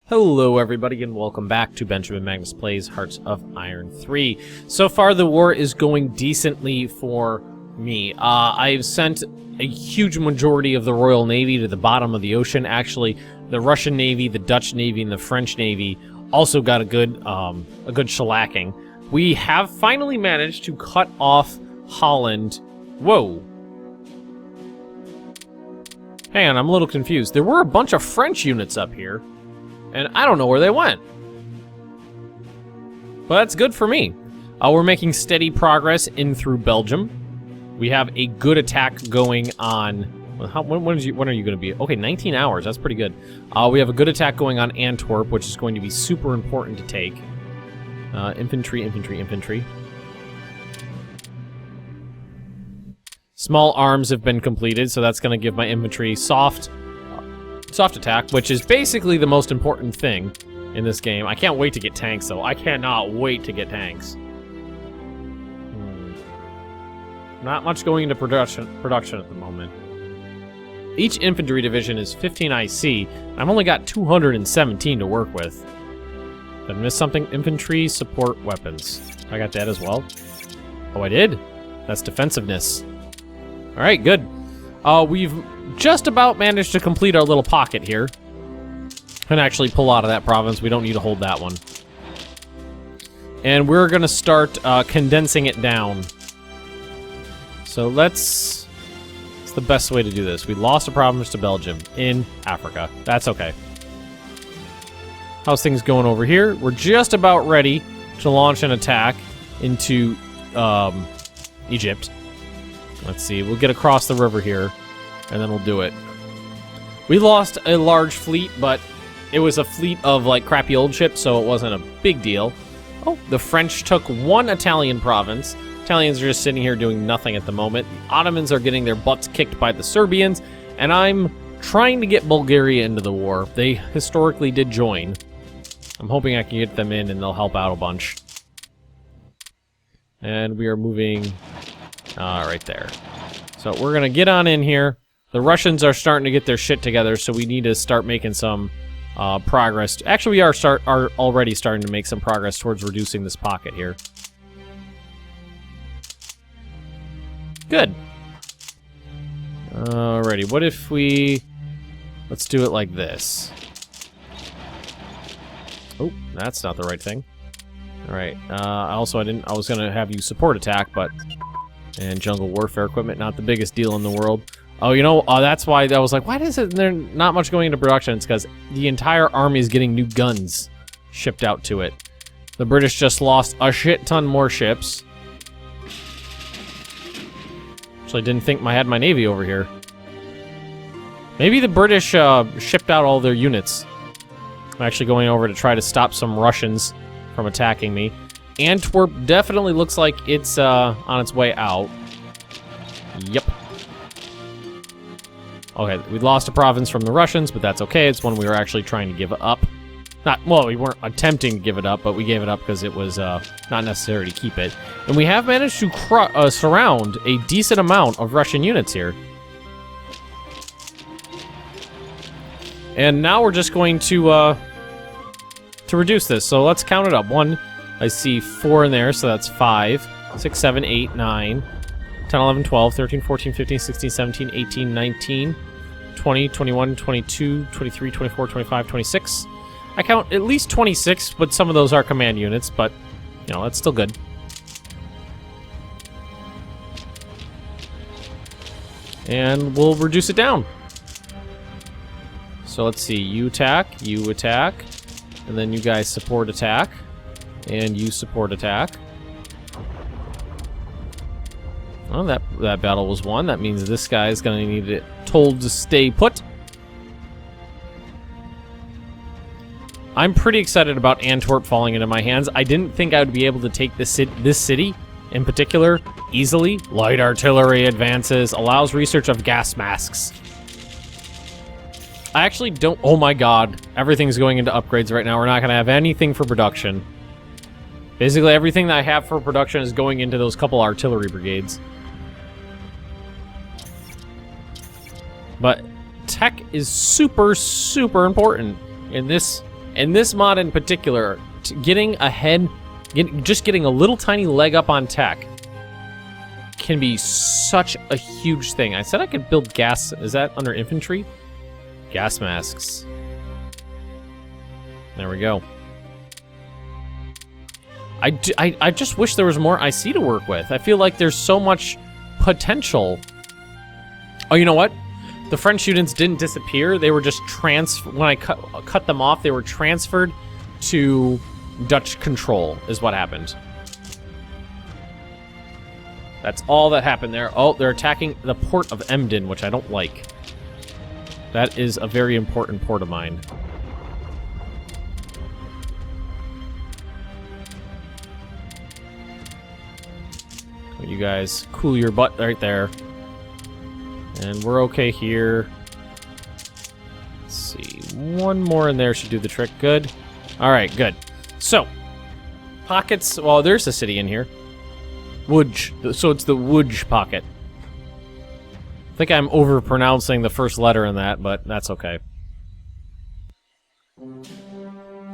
Hello everybody and welcome back to Benjamin Magnus Plays Hearts of Iron 3. So far the war is going decently for me. I've sent a huge majority of the Royal Navy to the bottom of the ocean. Actually, the Russian Navy, the Dutch Navy, and the French Navy also got a good shellacking. We have finally managed to cut off Holland. Whoa. Hang on, I'm a little confused. There were a bunch of French units up here. And I don't know where they went. But that's good for me. We're making steady progress in through Belgium. We have a good attack going on. When are you going to be? Okay, 19 hours. That's pretty good. We have a good attack going on Antwerp, which is going to be super important to take. Infantry. Small arms have been completed, so that's going to give my infantry soft attack, which is basically the most important thing in this game. I can't wait to get tanks, though. I cannot wait to get tanks. Not much going into production at the moment. Each infantry division is 15 IC. I've only got 217 to work with. Did I miss something? Infantry support weapons. I got that as well. Oh, I did? That's defensiveness. All right, good. We've just about managed to complete our little pocket here. And actually pull out of that province. We don't need to hold that one. And we're going to start condensing it down. So it's the best way to do this. We lost a province to Belgium in Africa. That's okay. How's things going over here? We're just about ready to launch an attack into Egypt. Let's see. We'll get across the river here. And then we'll do it. We lost a large fleet, but it was a fleet of, like, crappy old ships, so it wasn't a big deal. Oh, the French took one Italian province. Italians are just sitting here doing nothing at the moment. The Ottomans are getting their butts kicked by the Serbians, and I'm trying to get Bulgaria into the war. They historically did join. I'm hoping I can get them in, and they'll help out a bunch. And we are moving right there. So we're going to get on in here. The Russians are starting to get their shit together, so we need to start making some progress. Actually, we are already starting to make some progress towards reducing this pocket here. Good. Alrighty, what if let's do it like this. Oh, that's not the right thing. Alright, I was gonna have you support attack, but... And jungle warfare equipment, not the biggest deal in the world. Oh, you know, that's why I was like, why is it there not much going into production? It's because the entire army is getting new guns shipped out to it. The British just lost a shit ton more ships. Actually, didn't think I had my navy over here. Maybe the British shipped out all their units. I'm actually going over to try to stop some Russians from attacking me. Antwerp definitely looks like it's on its way out. Yep. Okay, we lost a province from the Russians, but that's okay. It's one we were actually trying to give up. Well, we weren't attempting to give it up, but we gave it up because it was not necessary to keep it. And we have managed to surround a decent amount of Russian units here. And now we're just going to reduce this. So let's count it up. I see 4 in there, so that's 5, 6, 7, 8, 9, 10, 11, 12, 13, 14, 15, 16, 17, 18, 19, 20, 21, 22, 23, 24, 25, 26. I count at least 26, but some of those are command units, but, you know, that's still good. And we'll reduce it down. So let's see, you attack, and then you guys support attack. And you support attack. Oh, that battle was won. That means this guy is going to need it told to stay put. I'm pretty excited about Antwerp falling into my hands. I didn't think I would be able to take this city in particular easily. Light artillery advances, allows research of gas masks. I actually don't... Oh my god. Everything's going into upgrades right now. We're not going to have anything for production. Basically, everything that I have for production is going into those couple artillery brigades. But tech is super, super important in this And this mod in particular, getting ahead, just getting a little tiny leg up on tech can be such a huge thing. I said I could build gas, is that under infantry? Gas masks. There we go. I just wish there was more IC to work with. I feel like there's so much potential. Oh, you know what? The French units didn't disappear. They were just when I cut them off, they were transferred to Dutch control, is what happened. That's all that happened there. Oh, they're attacking the port of Emden, which I don't like. That is a very important port of mine. You guys cool your butt right there. And we're okay here. Let's see. One more in there should do the trick. Good. Alright, good. So, pockets. Well, there's a city in here. Wudge. So it's the Wudge pocket. I think I'm overpronouncing the first letter in that, but that's okay.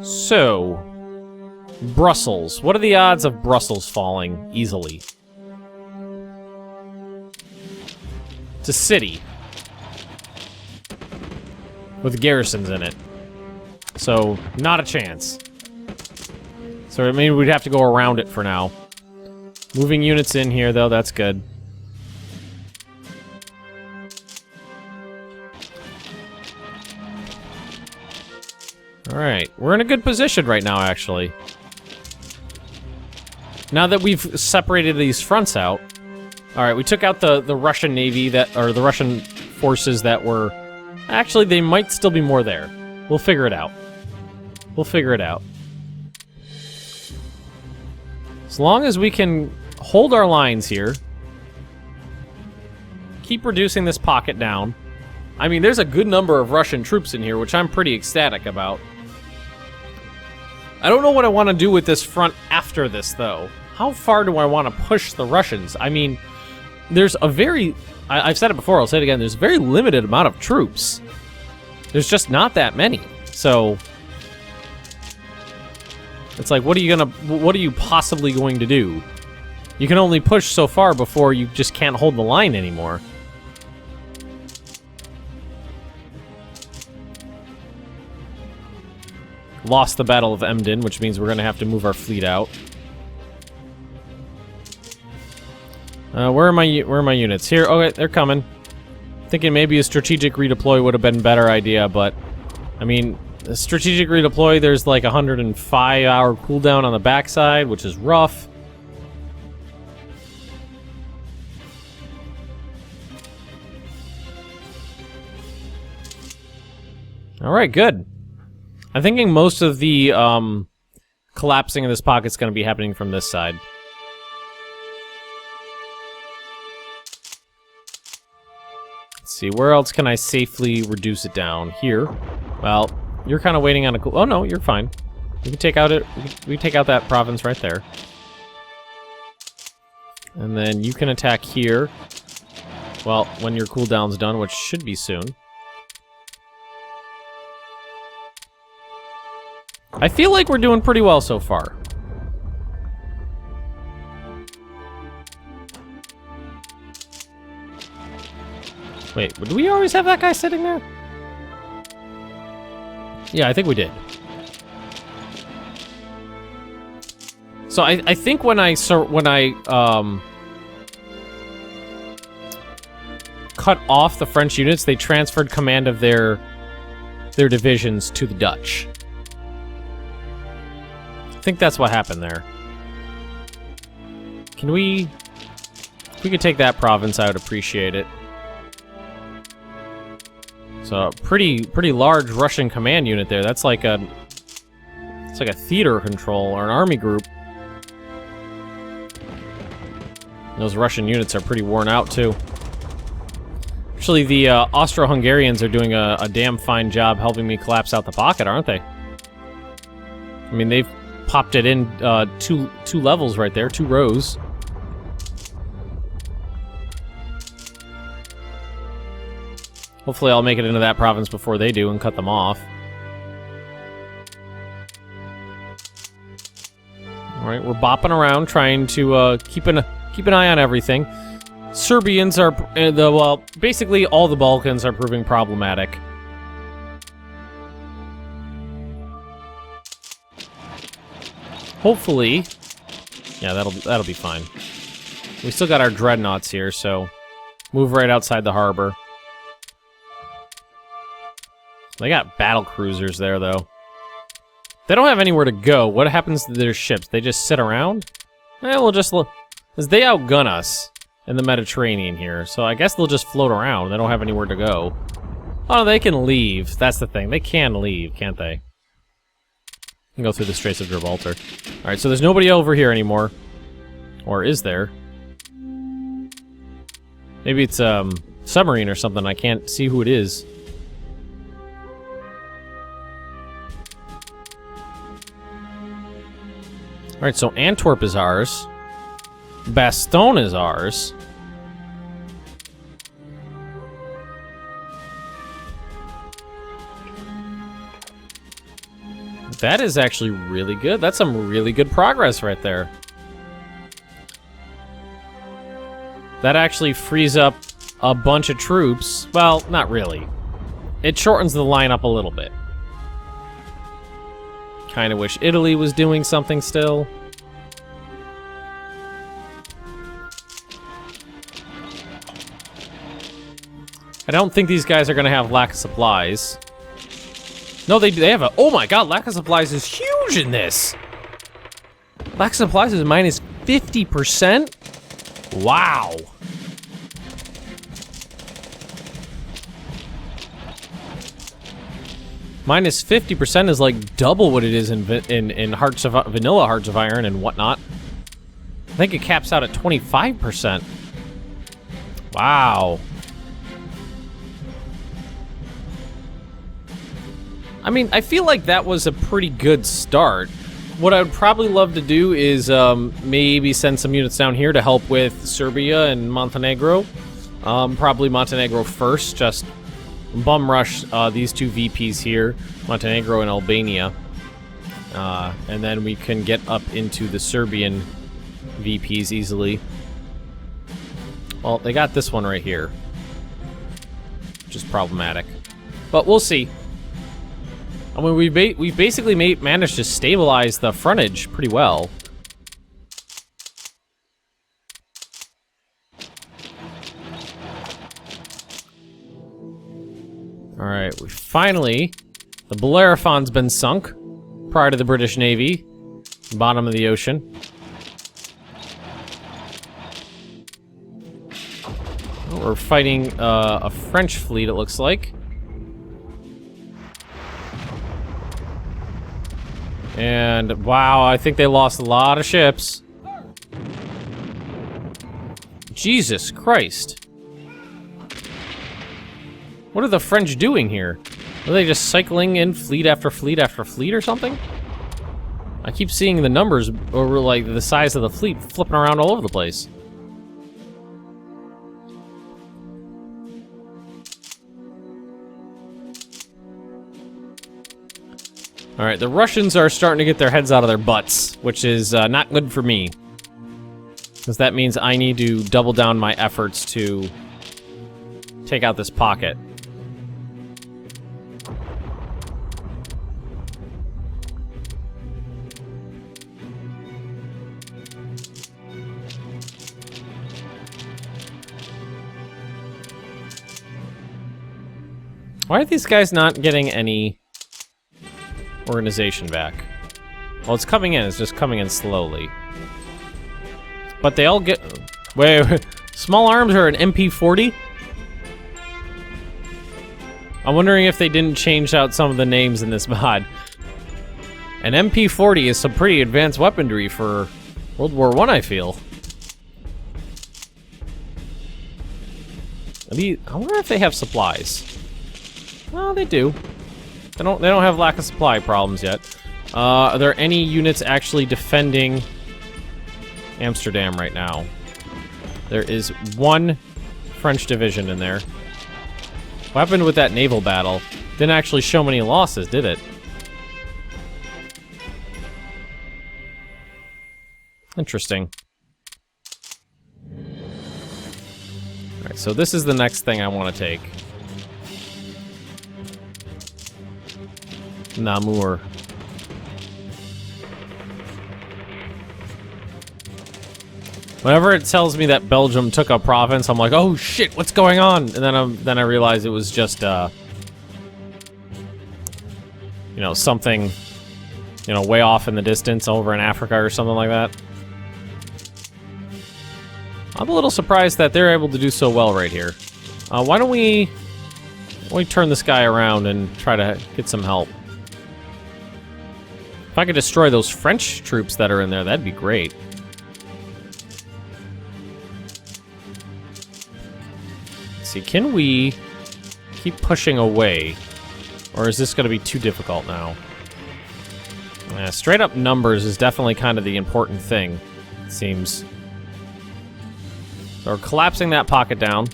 So, Brussels. What are the odds of Brussels falling easily? It's a city with garrisons in it, so not a chance. So I mean, we'd have to go around it for now. Moving units in here, though, that's good. Alright, we're in a good position right now, actually. Now that we've separated these fronts out. Alright, we took out the Russian Navy or the Russian forces that were... Actually, they might still be more there. We'll figure it out. We'll figure it out. As long as we can hold our lines here. Keep reducing this pocket down. I mean, there's a good number of Russian troops in here, which I'm pretty ecstatic about. I don't know what I want to do with this front after this, though. How far do I want to push the Russians? I mean... There's a very... I've said it before, I'll say it again. There's a very limited amount of troops. There's just not that many. So... It's like, what are you possibly going to do? You can only push so far before you just can't hold the line anymore. Lost the Battle of Emden, which means we're going to have to move our fleet out. Where are my units? Here. Okay, they're coming. Thinking maybe a strategic redeploy would have been a better idea, but I mean, a strategic redeploy, there's like a 105-hour cooldown on the backside, which is rough. Alright, good. I'm thinking most of the collapsing of this pocket's going to be happening from this side. Let's see, where else can I safely reduce it down? Here. Well, you're kind of waiting on a... Oh, no, you're fine. We can take out we take out that province right there. And then you can attack here. Well, when your cooldown's done, which should be soon. I feel like we're doing pretty well so far. Wait, do we always have that guy sitting there? Yeah, I think we did. So I think when I cut off the French units, they transferred command of their divisions to the Dutch. I think that's what happened there. Can we... If we could take that province, I would appreciate it. So, pretty large Russian command unit there. That's like a... It's like a theater control, or an army group. Those Russian units are pretty worn out, too. Actually, the Austro-Hungarians are doing a damn fine job helping me collapse out the pocket, aren't they? I mean, they've popped it in two levels right there, 2 rows. Hopefully I'll make it into that province before they do and cut them off. Alright, we're bopping around trying to keep an eye on everything. Serbians are, well, basically all the Balkans are proving problematic. Hopefully, yeah, that'll be fine. We still got our dreadnoughts here, so move right outside the harbor. They got battle cruisers there, though. They don't have anywhere to go. What happens to their ships? They just sit around? Eh, we'll just look. Because they outgun us in the Mediterranean here, so I guess they'll just float around. They don't have anywhere to go. Oh, they can leave. That's the thing. They can leave, can't they? Can go through the Straits of Gibraltar. Alright, so there's nobody over here anymore. Or is there? Maybe it's submarine or something. I can't see who it is. Alright, so Antwerp is ours. Bastogne is ours. That is actually really good. That's some really good progress right there. That actually frees up a bunch of troops. Well, not really. It shortens the line up a little bit. Kind of wish Italy was doing something still. I don't think these guys are going to have lack of supplies. No, they have a... Oh my god, lack of supplies is huge in this! Lack of supplies is minus 50%? Wow. Minus 50% is like double what it is in Hearts of Vanilla Hearts of Iron and whatnot. I think it caps out at 25%. Wow. I mean, I feel like that was a pretty good start. What I would probably love to do is maybe send some units down here to help with Serbia and Montenegro. Probably Montenegro first, just bum rush these two VPs here, Montenegro and Albania. And then we can get up into the Serbian VPs easily. Well, they got this one right here, which is problematic. But we'll see. I mean, we've basically managed to stabilize the frontage pretty well. Alright, we finally... The Bellerophon's been sunk prior to the British Navy. Bottom of the ocean. We're fighting a French fleet, it looks like. And, wow, I think they lost a lot of ships. Jesus Christ. What are the French doing here? Are they just cycling in fleet after fleet after fleet or something? I keep seeing the numbers over, like, the size of the fleet flipping around all over the place. Alright, the Russians are starting to get their heads out of their butts, which is not good for me. Because that means I need to double down my efforts to take out this pocket. Why are these guys not getting any organization back? Well, it's coming in. It's just coming in slowly. But they all get... Wait. Small arms are an MP40? I'm wondering if they didn't change out some of the names in this mod. An MP40 is some pretty advanced weaponry for World War I feel. I wonder if they have supplies. Well, they do. They don't have lack of supply problems yet. Are there any units actually defending Amsterdam right now? There is one French division in there. What happened with that naval battle? Didn't actually show many losses, did it? Interesting. Alright, so this is the next thing I want to take. Namur. Whenever it tells me that Belgium took a province, I'm like, oh shit, what's going on? And then I realize it was just, you know, something, you know, way off in the distance over in Africa or something like that. I'm a little surprised that they're able to do so well right here. Why don't we turn this guy around and try to get some help? If I could destroy those French troops that are in there, that'd be great. Let's see, can we keep pushing away? Or is this going to be too difficult now? Straight up numbers is definitely kind of the important thing, it seems. So we're collapsing that pocket down.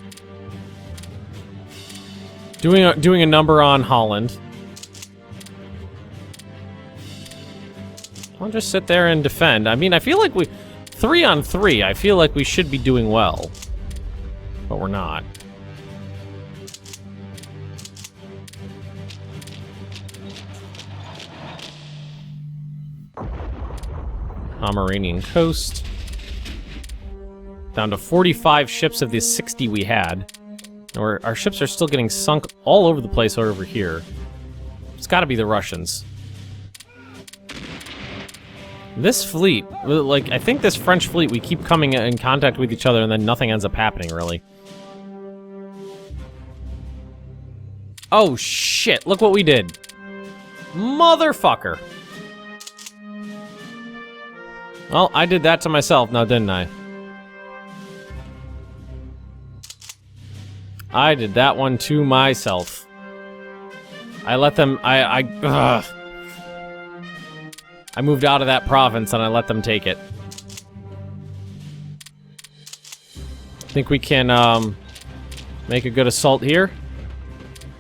Doing a number on Holland. I'll just sit there and defend. I mean, I feel like 3 on 3, I feel like we should be doing well. But we're not. Pomeranian coast. Down to 45 ships of the 60 we had. Our ships are still getting sunk all over the place over here. It's got to be the Russians. This fleet, like, I think this French fleet, we keep coming in contact with each other and then nothing ends up happening, really. Oh, shit. Look what we did. Motherfucker. Well, I did that to myself now, didn't I? I did that one to myself. I let them... I moved out of that province and I let them take it. Think we can make a good assault here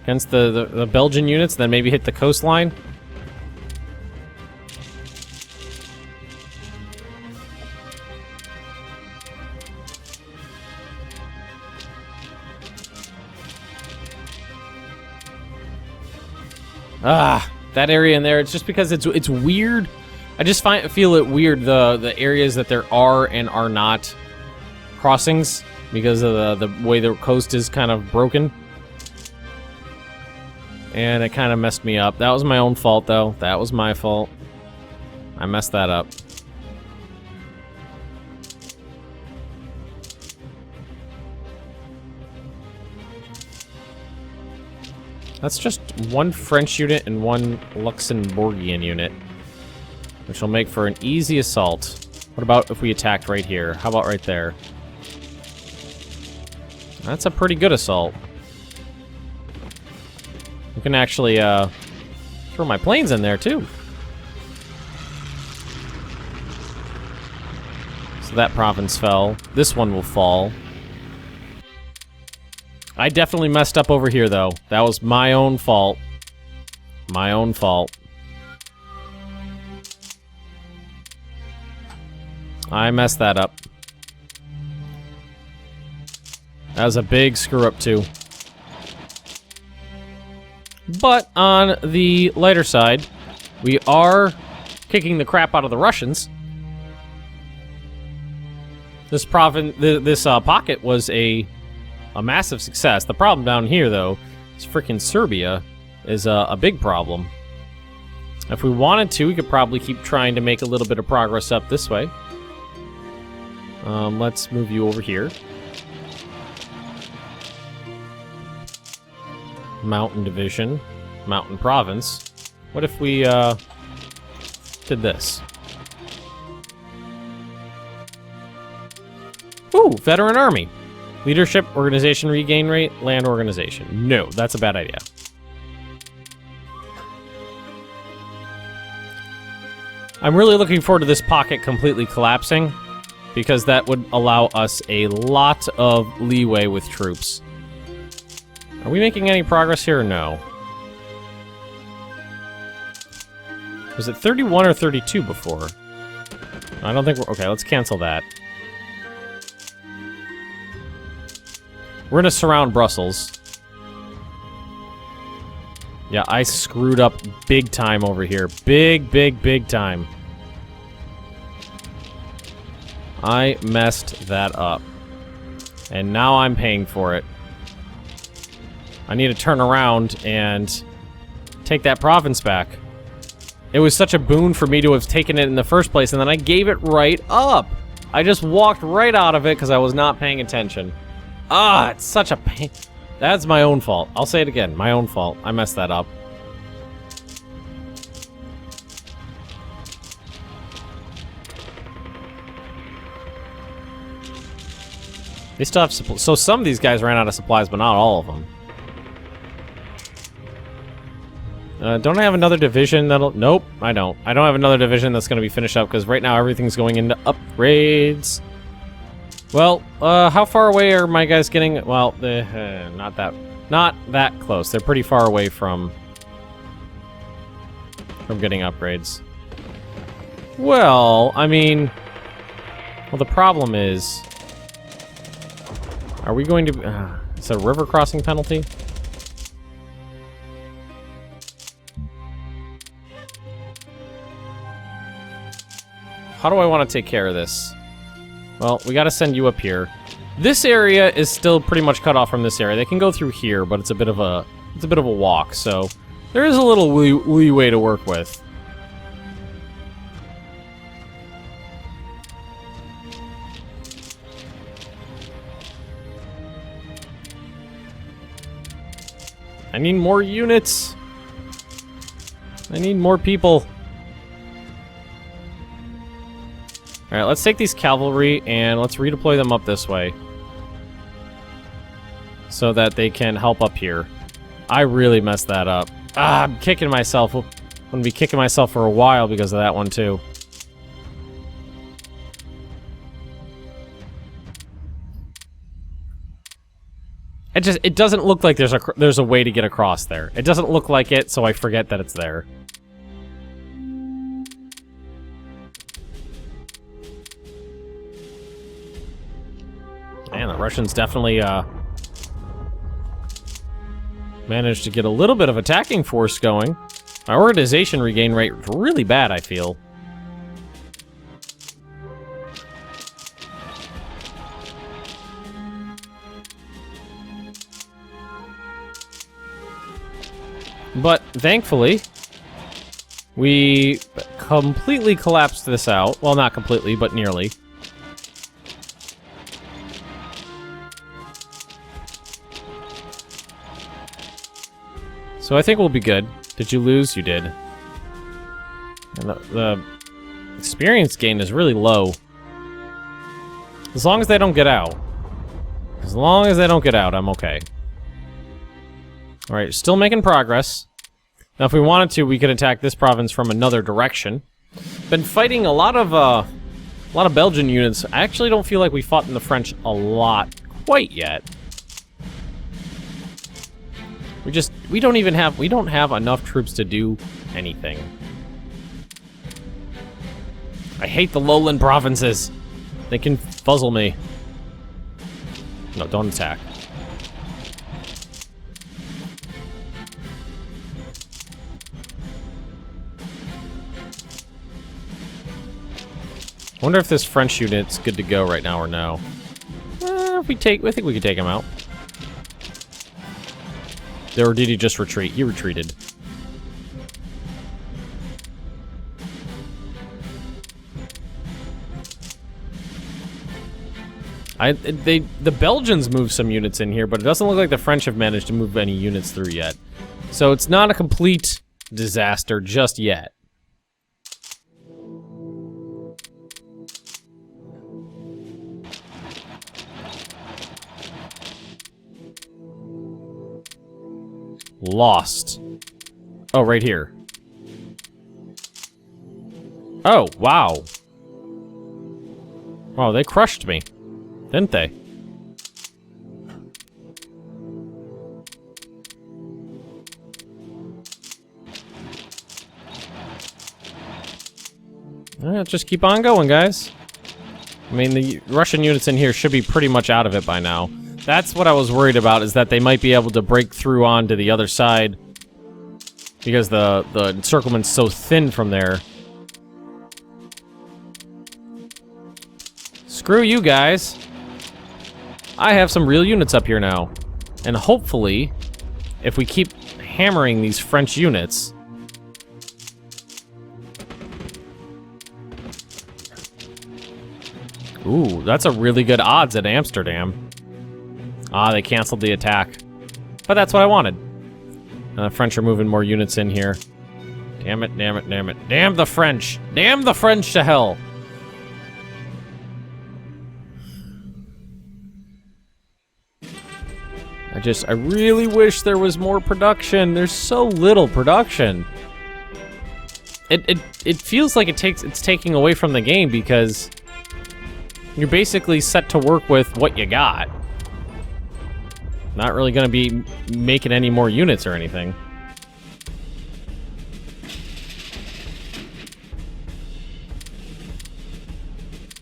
against the Belgian units, then maybe hit the coastline. That area in there, it's just because it's weird. I just feel it weird, the areas that there are and are not crossings because of the way the coast is kind of broken. And it kind of messed me up. That was my own fault, though. That was my fault. I messed that up. That's just one French unit and one Luxembourgian unit, which will make for an easy assault. What about if we attacked right here? How about right there? That's a pretty good assault. We can actually throw my planes in there, too. So that province fell. This one will fall. I definitely messed up over here, though. That was my own fault. My own fault. I messed that up. That was a big screw-up, too. But on the lighter side, we are kicking the crap out of the Russians. This pocket was a massive success. The problem down here, though, is frickin' Serbia is a big problem. If we wanted to, we could probably keep trying to make a little bit of progress up this way. Let's move you over here. Mountain Division. Mountain Province. What if we, did this? Ooh, Veteran Army. Leadership, organization, regain rate, land organization. No, that's a bad idea. I'm really looking forward to this pocket completely collapsing, because that would allow us a lot of leeway with troops. Are we making any progress here or no? Was it 31 or 32 before? I don't think we're... Okay, let's cancel that. We're gonna surround Brussels. Yeah, I screwed up big time over here. Big time. I messed that up. And now I'm paying for it. I need to turn around and take that province back. It was such a boon for me to have taken it in the first place, and then I gave it right up. I just walked right out of it because I was not paying attention. Ah, it's such a pain. That's my own fault. I'll say it again. My own fault. I messed that up. They still have supplies. So some of these guys ran out of supplies, but not all of them. Don't I have another division that'll... Nope, I don't. I don't have another division that's going to be finished up, because right now everything's going into upgrades. Well, how far away are my guys getting? Well, not that close. They're pretty far away from getting upgrades. Well, I mean... Well, the problem is... Are we going to... it's a river crossing penalty? How do I want to take care of this? Well, we got to send you up here. This area is still pretty much cut off from this area. They can go through here, but it's a bit of a walk. So there is a little leeway to work with. I need more units. I need more people. Alright, let's take these cavalry and let's redeploy them up this way. So that they can help up here. I really messed that up. Ah, I'm kicking myself. I'm gonna be kicking myself for a while because of that one too. It doesn't look like there's a way to get across there. It doesn't look like it, so I forget that it's there. Man, the Russians definitely managed to get a little bit of attacking force going. My organization regain rate is really bad, I feel. But thankfully, we completely collapsed this out. Well, not completely, but nearly. So I think we'll be good. Did you lose? You did. And the experience gain is really low. As long as they don't get out. As long as they don't get out, I'm okay. Alright, still making progress. Now, if we wanted to, we could attack this province from another direction. Been fighting a lot of Belgian units. I actually don't feel like we fought in the French a lot quite yet. We don't have enough troops to do anything. I hate the lowland provinces. They can fuzzle me. No, don't attack. I wonder if this French unit's good to go right now or no. I think we could take him out. Or did he just retreat? He retreated. The Belgians moved some units in here, but it doesn't look like the French have managed to move any units through yet. So it's not a complete disaster just yet. Lost. Oh, right here. Oh, wow. Wow, they crushed me. Didn't they? Just keep on going, guys. I mean, the Russian units in here should be pretty much out of it by now. That's what I was worried about, is that they might be able to break through onto the other side. Because the encirclement's so thin from there. Screw you guys. I have some real units up here now. And hopefully, if we keep hammering these French units... Ooh, that's a really good odds at Amsterdam. Ah, they canceled the attack. But that's what I wanted. The French are moving more units in here. Damn it, damn it, damn it. Damn the French! Damn the French to hell! I really wish there was more production. There's so little production. It feels like it's taking away from the game because you're basically set to work with what you got. Not really gonna be making any more units or anything.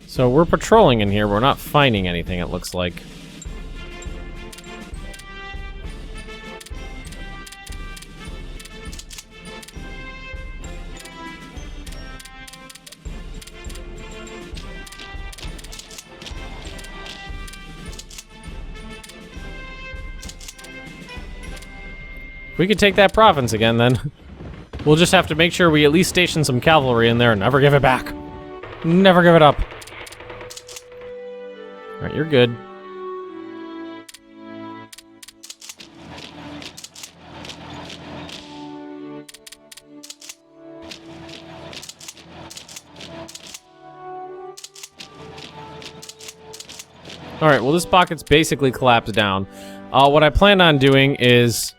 So we're patrolling in here, we're not finding anything, it looks like. We could take that province again, then. We'll just have to make sure we at least station some cavalry in there and never give it back. Never give it up. Alright, you're good. Alright, well this pocket's basically collapsed down. What I plan on doing is...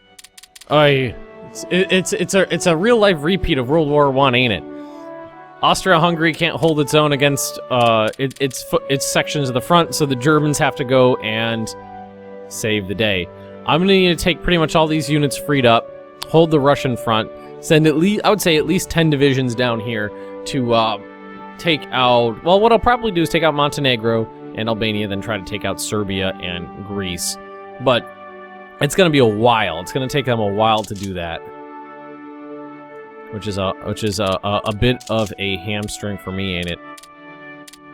It's a real life repeat of World War I, ain't it? Austria-Hungary can't hold its own against its sections of the front, so the Germans have to go and save the day. I'm gonna need to take pretty much all these units freed up, hold the Russian front, send at least, I would say at least 10 divisions down here to take out, well, what I'll probably do is take out Montenegro and Albania, then try to take out Serbia and Greece. But it's gonna be a while. It's gonna take them a while to do that, which is a bit of a hamstring for me, ain't it?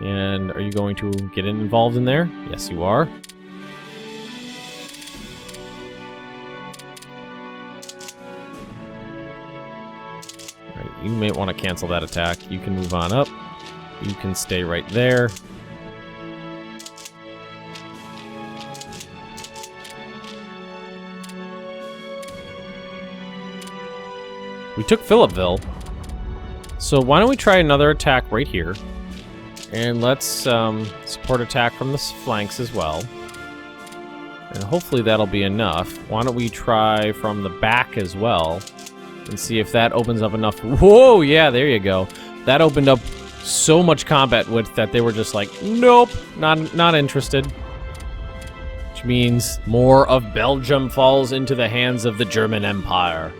And are you going to get involved in there? Yes, you are. All right, you may want to cancel that attack. You can move on up. You can stay right there. We took Philippville, so why don't we try another attack right here, and let's support attack from the flanks as well, and hopefully that'll be enough. Why don't we try from the back as well, and see if that opens up enough. Whoa, yeah, there you go. That opened up so much combat width that they were just like, nope, not interested. Which means more of Belgium falls into the hands of the German Empire.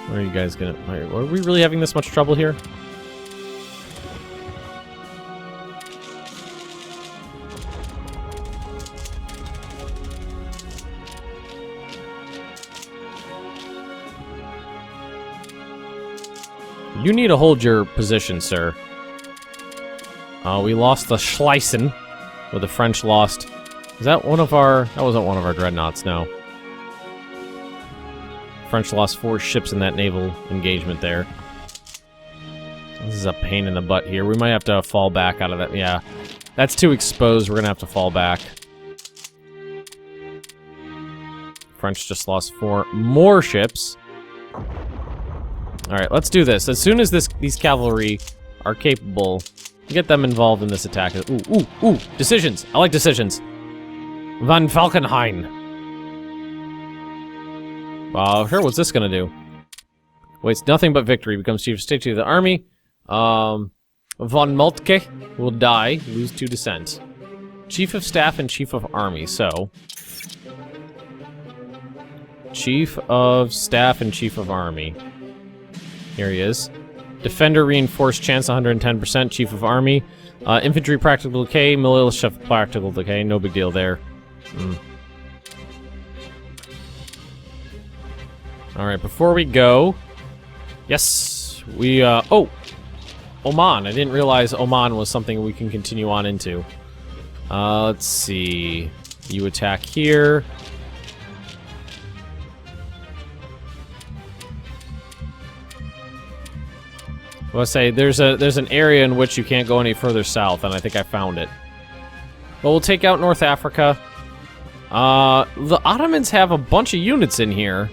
Where are you guys gonna... Are we really having this much trouble here? You need to hold your position, sir. We lost the Schließen, where the French lost... Is that one of our... That wasn't one of our dreadnoughts, no. French lost 4 ships in that naval engagement there. This is a pain in the butt here. We might have to fall back out of that. Yeah, that's too exposed. We're gonna have to fall back. French just lost 4 more ships. All right, let's do this. As soon as these cavalry are capable, get them involved in this attack. Ooh, decisions. I like decisions. Von Falkenhayn. Sure, what's this gonna do? Waits nothing but victory. Becomes chief of state to the army. Von Moltke will die. Lose 2 descent. Chief of staff and chief of army. So, chief of staff and chief of army. Here he is. Defender reinforced chance 110%. Chief of army. Infantry practical decay. Militia practical decay. No big deal there. Alright, before we go... Yes! We, oh! Oman. I didn't realize Oman was something we can continue on into. Let's see. You attack here. I'll say there's an area in which you can't go any further south, and I think I found it. But we'll take out North Africa. The Ottomans have a bunch of units in here.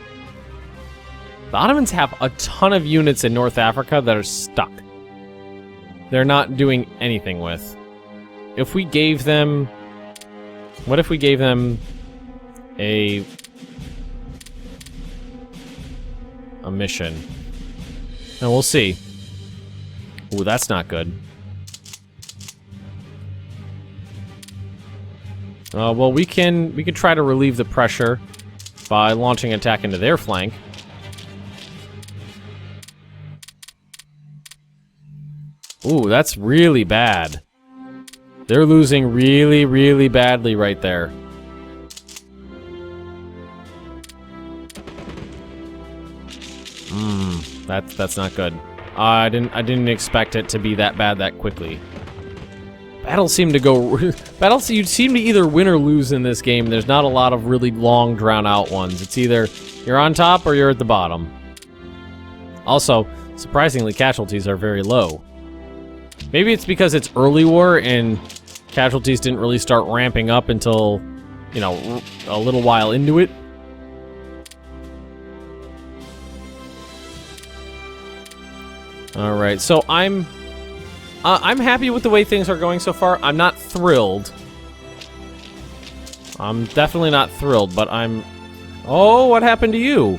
The Ottomans have a ton of units in North Africa that are stuck. They're not doing anything with. If we gave them... What if we gave them a mission? And we'll see. Ooh, that's not good. Well, we could try to relieve the pressure by launching an attack into their flank. Ooh, that's really bad. They're losing really, really badly right there. That's not good. I didn't expect it to be that bad that quickly. Battles seem to go... you seem to either win or lose in this game. There's not a lot of really long, drawn-out ones. It's either you're on top or you're at the bottom. Also, surprisingly, casualties are very low. Maybe it's because it's early war and casualties didn't really start ramping up until, you know, a little while into it. All right, so I'm happy with the way things are going so far. I'm not thrilled. I'm definitely not thrilled, but I'm... Oh, what happened to you?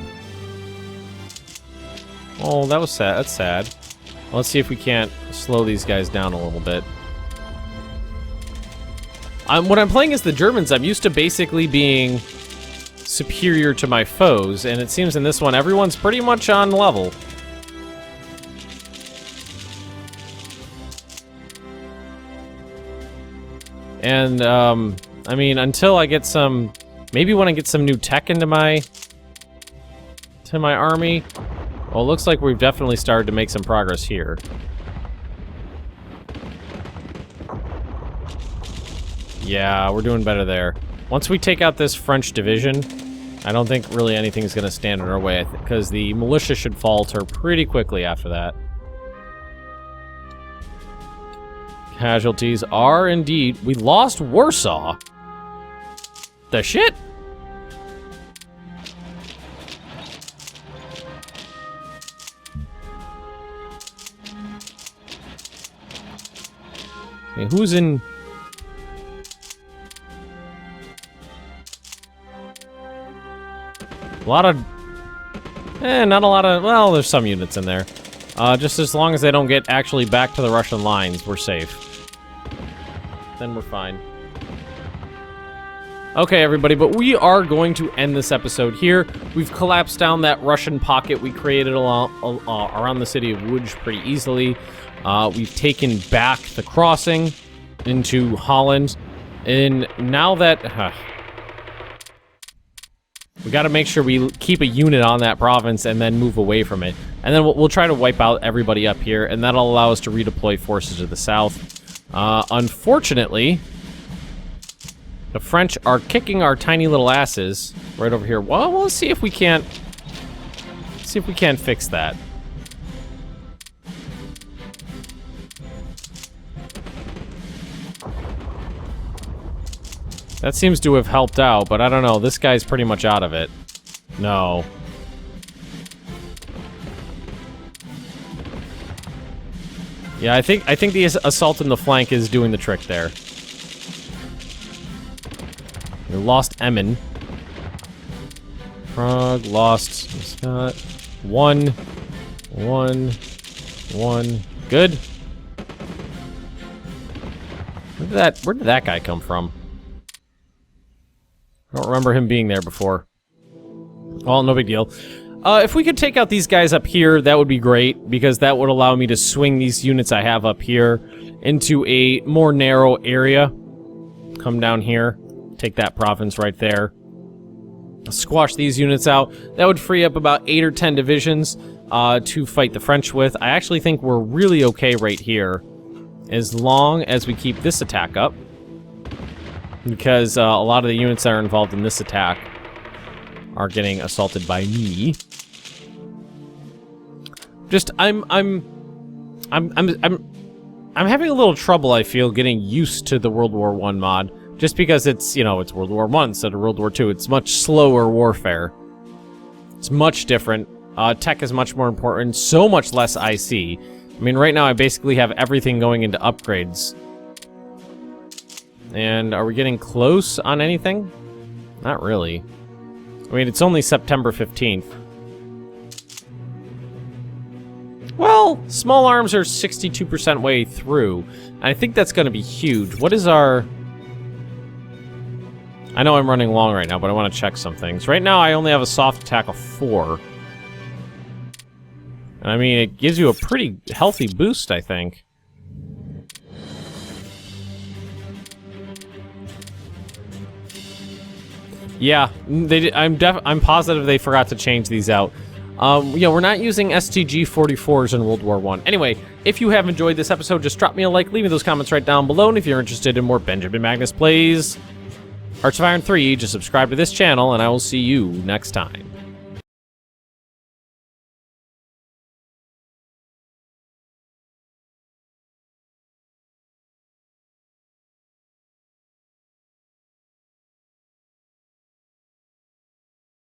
Oh, that was sad. That's sad. Well, let's see if we can't slow these guys down a little bit. When I'm playing as the Germans, I'm used to basically being superior to my foes, and it seems in this one, everyone's pretty much on level. And, I mean, until I get some... Maybe when I get some new tech into my army. Well, it looks like we've definitely started to make some progress here. Yeah, we're doing better there. Once we take out this French division, I don't think really anything's going to stand in our way, because the militia should falter pretty quickly after that. Casualties are indeed... We lost Warsaw. The shit? Okay, who's in... A lot of... not a lot of... Well, there's some units in there. Just as long as they don't get actually back to the Russian lines, we're safe. Then we're fine. Okay, everybody, but we are going to end this episode here. We've collapsed down that Russian pocket we created around the city of Łódź pretty easily. We've taken back the crossing into Holland. And now that... we gotta make sure we keep a unit on that province and then move away from it. And then we'll try to wipe out everybody up here, and that'll allow us to redeploy forces to the south. Unfortunately, the French are kicking our tiny little asses right over here. Well, we'll see if we can't... See if we can't fix that. That seems to have helped out, but I don't know. This guy's pretty much out of it. No. Yeah, I think the assault in the flank is doing the trick there. We lost Emmen. Prague lost Scott. One. Good. Where did that guy come from? I don't remember him being there before. Well, no big deal. If we could take out these guys up here, that would be great, because that would allow me to swing these units I have up here into a more narrow area. Come down here, take that province right there. Squash these units out. That would free up about 8 or 10 divisions to fight the French with. I actually think we're really okay right here, as long as we keep this attack up, because a lot of the units that are involved in this attack are getting assaulted by me. Just I'm having a little trouble, I feel, getting used to the World War I mod, just because it's, you know, it's World War I instead of World War II. It's much slower warfare. It's much different. Tech is much more important, so much less IC. I mean, right now I basically have everything going into upgrades. And are we getting close on anything? Not really. I mean, it's only September 15th. Well, small arms are 62% way through. I think that's going to be huge. What is our... I know I'm running long right now, but I want to check some things. Right now, I only have a soft attack of 4. And I mean, it gives you a pretty healthy boost, I think. Yeah, I'm positive they forgot to change these out. You know, we're not using STG-44s in World War I. Anyway, if you have enjoyed this episode, just drop me a like, leave me those comments right down below, and if you're interested in more Benjamin Magnus plays Hearts of Iron 3, just subscribe to this channel, and I will see you next time.